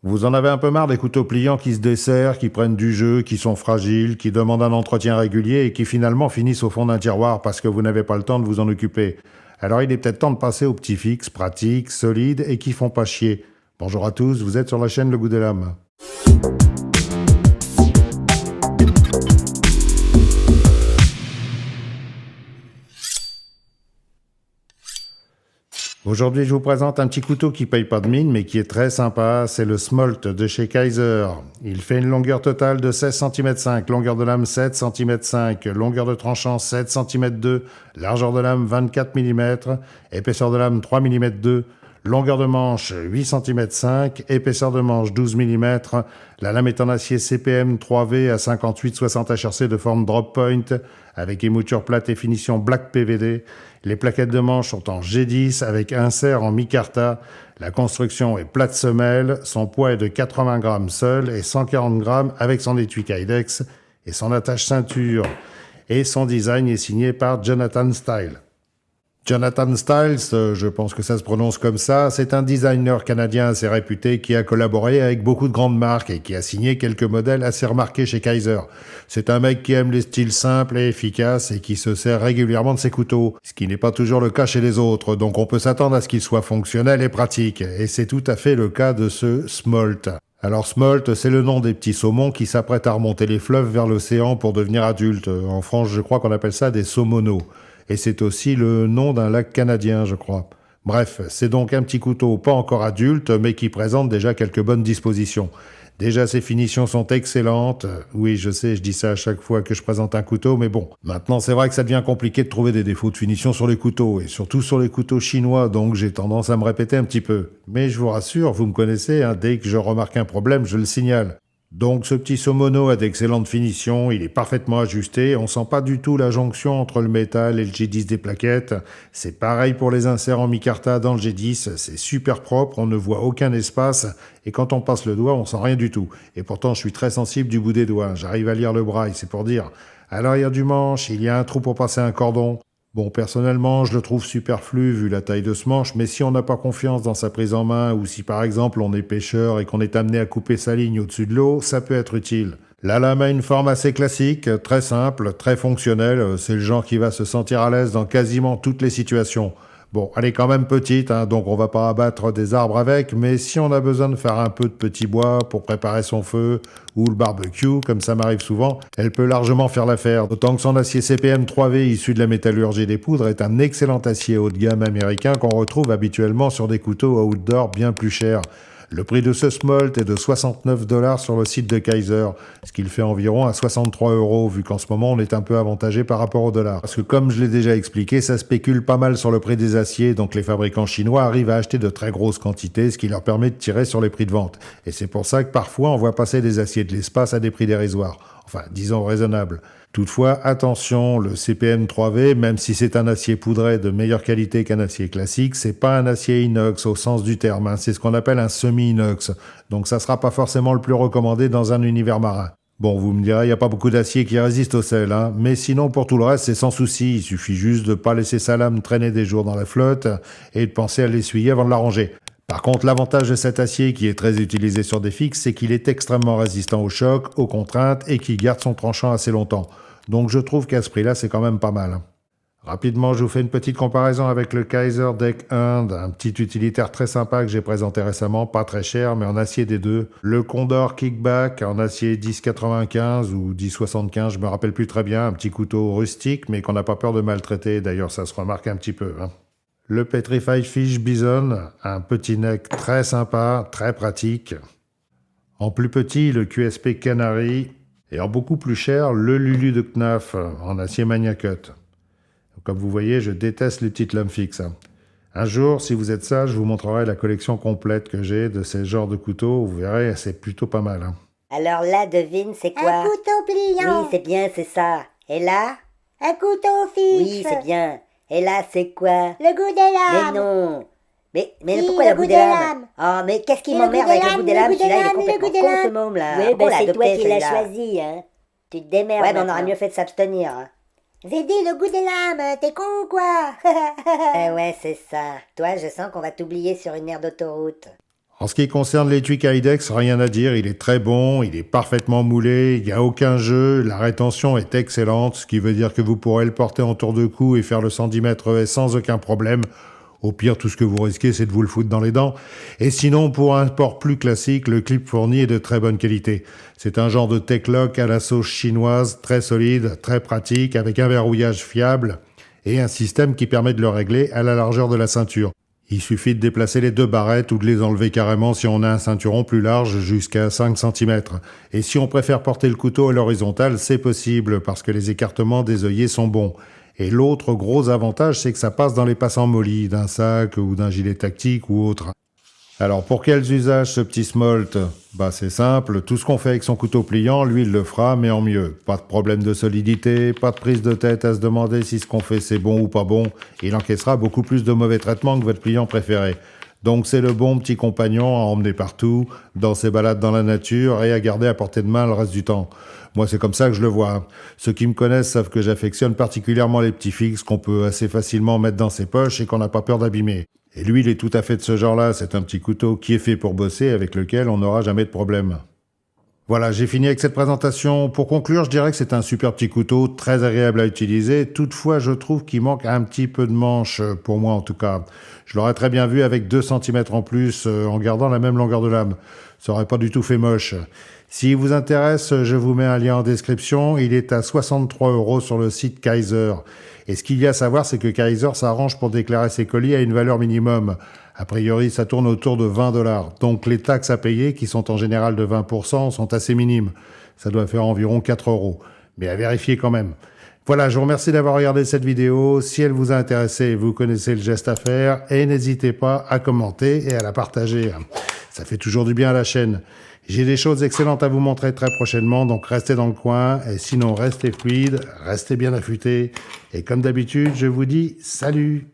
Vous en avez un peu marre des couteaux pliants qui se desserrent, qui prennent du jeu, qui sont fragiles, qui demandent un entretien régulier et qui finalement finissent au fond d'un tiroir parce que vous n'avez pas le temps de vous en occuper. Alors il est peut-être temps de passer aux petits fixes, pratiques, solides et qui font pas chier. Bonjour à tous, vous êtes sur la chaîne Le Goût des Lames. Aujourd'hui, je vous présente un petit couteau qui paye pas de mine, mais qui est très sympa. C'est le Smolt de chez Kaiser. Il fait une longueur totale de 16 cm 5, longueur de lame 7 cm 5, longueur de tranchant 7 cm 2, largeur de lame 24 mm, épaisseur de lame 3 mm 2, longueur de manche 8 cm 5, épaisseur de manche 12 mm. La lame est en acier CPM 3V à 58-60 HRC de forme drop point, avec émouture plate et finition black PVD. Les plaquettes de manche sont en G10 avec insert en micarta. La construction est plate semelle, son poids est de 80 grammes seul et 140 grammes avec son étui Kydex et son attache ceinture. Et son design est signé par Jonathan Style. Jonathan Styles, je pense que ça se prononce comme ça, c'est un designer canadien assez réputé qui a collaboré avec beaucoup de grandes marques et qui a signé quelques modèles assez remarqués chez Kaiser. C'est un mec qui aime les styles simples et efficaces et qui se sert régulièrement de ses couteaux, ce qui n'est pas toujours le cas chez les autres, donc on peut s'attendre à ce qu'il soit fonctionnel et pratique, et c'est tout à fait le cas de ce Smolt. Alors Smolt, c'est le nom des petits saumons qui s'apprêtent à remonter les fleuves vers l'océan pour devenir adultes. En France, je crois qu'on appelle ça des saumonos. Et c'est aussi le nom d'un lac canadien, je crois. Bref, c'est donc un petit couteau pas encore adulte, mais qui présente déjà quelques bonnes dispositions. Déjà, ses finitions sont excellentes. Oui, je sais, je dis ça à chaque fois que je présente un couteau, mais bon. Maintenant, c'est vrai que ça devient compliqué de trouver des défauts de finition sur les couteaux, et surtout sur les couteaux chinois, donc j'ai tendance à me répéter un petit peu. Mais je vous rassure, vous me connaissez, hein, dès que je remarque un problème, je le signale. Donc ce petit Somono a d'excellentes finitions, il est parfaitement ajusté, on sent pas du tout la jonction entre le métal et le G10 des plaquettes. C'est pareil pour les inserts en micarta dans le G10, c'est super propre, on ne voit aucun espace, et quand on passe le doigt, on sent rien du tout. Et pourtant je suis très sensible du bout des doigts, j'arrive à lire le braille, c'est pour dire. À l'arrière du manche, il y a un trou pour passer un cordon. Bon, personnellement, je le trouve superflu vu la taille de ce manche, mais si on n'a pas confiance dans sa prise en main, ou si par exemple on est pêcheur et qu'on est amené à couper sa ligne au-dessus de l'eau, ça peut être utile. La lame a une forme assez classique, très simple, très fonctionnelle, c'est le genre qui va se sentir à l'aise dans quasiment toutes les situations. Bon, elle est quand même petite, hein, donc on va pas abattre des arbres avec, mais si on a besoin de faire un peu de petit bois pour préparer son feu, ou le barbecue, comme ça m'arrive souvent, elle peut largement faire l'affaire, d'autant que son acier CPM 3V issu de la métallurgie des poudres est un excellent acier haut de gamme américain qu'on retrouve habituellement sur des couteaux outdoor bien plus chers. Le prix de ce Smolt est de 69 $ sur le site de Kaiser, ce qui le fait environ à 63 €, vu qu'en ce moment on est un peu avantagé par rapport au dollar. Parce que comme je l'ai déjà expliqué, ça spécule pas mal sur le prix des aciers, donc les fabricants chinois arrivent à acheter de très grosses quantités, ce qui leur permet de tirer sur les prix de vente. Et c'est pour ça que parfois on voit passer des aciers de l'espace à des prix dérisoires. Enfin, disons raisonnables. Toutefois, attention, le CPM 3V, même si c'est un acier poudré de meilleure qualité qu'un acier classique, c'est pas un acier inox au sens du terme, hein, c'est ce qu'on appelle un semi-inox. Donc ça sera pas forcément le plus recommandé dans un univers marin. Bon, vous me direz, il n'y a pas beaucoup d'acier qui résiste au sel, hein, mais sinon pour tout le reste, c'est sans souci, il suffit juste de pas laisser sa lame traîner des jours dans la flotte et de penser à l'essuyer avant de la ranger. Par contre, l'avantage de cet acier qui est très utilisé sur des fixes, c'est qu'il est extrêmement résistant aux chocs, aux contraintes et qu'il garde son tranchant assez longtemps. Donc je trouve qu'à ce prix-là, c'est quand même pas mal. Rapidement, je vous fais une petite comparaison avec le Kaiser Deck Hand, un petit utilitaire très sympa que j'ai présenté récemment, pas très cher, mais en acier des deux. Le Condor Kickback en acier 10,95 ou 10,75, je me rappelle plus très bien, un petit couteau rustique, mais qu'on n'a pas peur de maltraiter, d'ailleurs ça se remarque un petit peu. Le Petrified Fish Bison, un petit neck très sympa, très pratique. En plus petit, le QSP Canary, et en beaucoup plus cher, le Lulu de Knaf, en acier Magnacut. Comme vous voyez, je déteste les petites lames fixes. Un jour, si vous êtes sage, je vous montrerai la collection complète que j'ai de ces genres de couteaux. Vous verrez, c'est plutôt pas mal. Alors là, devine, c'est quoi? Un couteau pliant. Oui, c'est bien, c'est ça. Et là? Un couteau fixe. Oui, c'est bien. Et là, c'est quoi? Le goût des Mais lames. non. Mais Si, pourquoi le le goût goût des des lames? lames. Oh, mais qu'est-ce qui Si, m'emmerde le goût avec des le goût des lames, lames? le goût Celui-là, des il est lames, le complètement goût des con, lames. ce môme, là. Oui, Pourquoi on l'a c'est toi adopté, qui l'as celui-là? choisi, hein. Tu te démerdes. Ouais, mais on aurait maintenant. mieux fait de s'abstenir. J'ai dit le goût des lames, t'es con ou quoi? Ouais, c'est ça. Toi, je sens qu'on va t'oublier sur une aire d'autoroute. En ce qui concerne l'étui Kydex, rien à dire, il est très bon, il est parfaitement moulé, il n'y a aucun jeu, la rétention est excellente, ce qui veut dire que vous pourrez le porter en tour de cou et faire le 110 mètres haie sans aucun problème. Au pire, tout ce que vous risquez, c'est de vous le foutre dans les dents. Et sinon, pour un sport plus classique, le clip fourni est de très bonne qualité. C'est un genre de tech-lock à la sauce chinoise, très solide, très pratique, avec un verrouillage fiable et un système qui permet de le régler à la largeur de la ceinture. Il suffit de déplacer les deux barrettes ou de les enlever carrément si on a un ceinturon plus large jusqu'à 5 cm. Et si on préfère porter le couteau à l'horizontale, c'est possible parce que les écartements des œillets sont bons. Et l'autre gros avantage, c'est que ça passe dans les passants mollis d'un sac ou d'un gilet tactique ou autre. Alors pour quels usages ce petit smolt ? C'est simple, tout ce qu'on fait avec son couteau pliant, lui il le fera, mais en mieux. Pas de problème de solidité, pas de prise de tête à se demander si ce qu'on fait c'est bon ou pas bon. Il encaissera beaucoup plus de mauvais traitements que votre pliant préféré. Donc c'est le bon petit compagnon à emmener partout, dans ses balades dans la nature et à garder à portée de main le reste du temps. Moi c'est comme ça que je le vois. Ceux qui me connaissent savent que j'affectionne particulièrement les petits fixes qu'on peut assez facilement mettre dans ses poches et qu'on n'a pas peur d'abîmer. Et lui, il est tout à fait de ce genre-là, c'est un petit couteau qui est fait pour bosser, avec lequel on n'aura jamais de problème. Voilà, j'ai fini avec cette présentation. Pour conclure, je dirais que c'est un super petit couteau, très agréable à utiliser. Toutefois, je trouve qu'il manque un petit peu de manche, pour moi en tout cas. Je l'aurais très bien vu avec 2 cm en plus, en gardant la même longueur de lame. Ça aurait pas du tout fait moche. S'il vous intéresse, je vous mets un lien en description. Il est à 63 € sur le site Kaiser. Et ce qu'il y a à savoir, c'est que Kaiser s'arrange pour déclarer ses colis à une valeur minimum. A priori, ça tourne autour de 20 $. Donc les taxes à payer, qui sont en général de 20%, sont assez minimes. Ça doit faire environ 4 €. Mais à vérifier quand même. Voilà, je vous remercie d'avoir regardé cette vidéo. Si elle vous a intéressé, vous connaissez le geste à faire. Et n'hésitez pas à commenter et à la partager. Ça fait toujours du bien à la chaîne. J'ai des choses excellentes à vous montrer très prochainement, donc restez dans le coin. Et sinon, restez fluides, restez bien affûtés. Et comme d'habitude, je vous dis salut!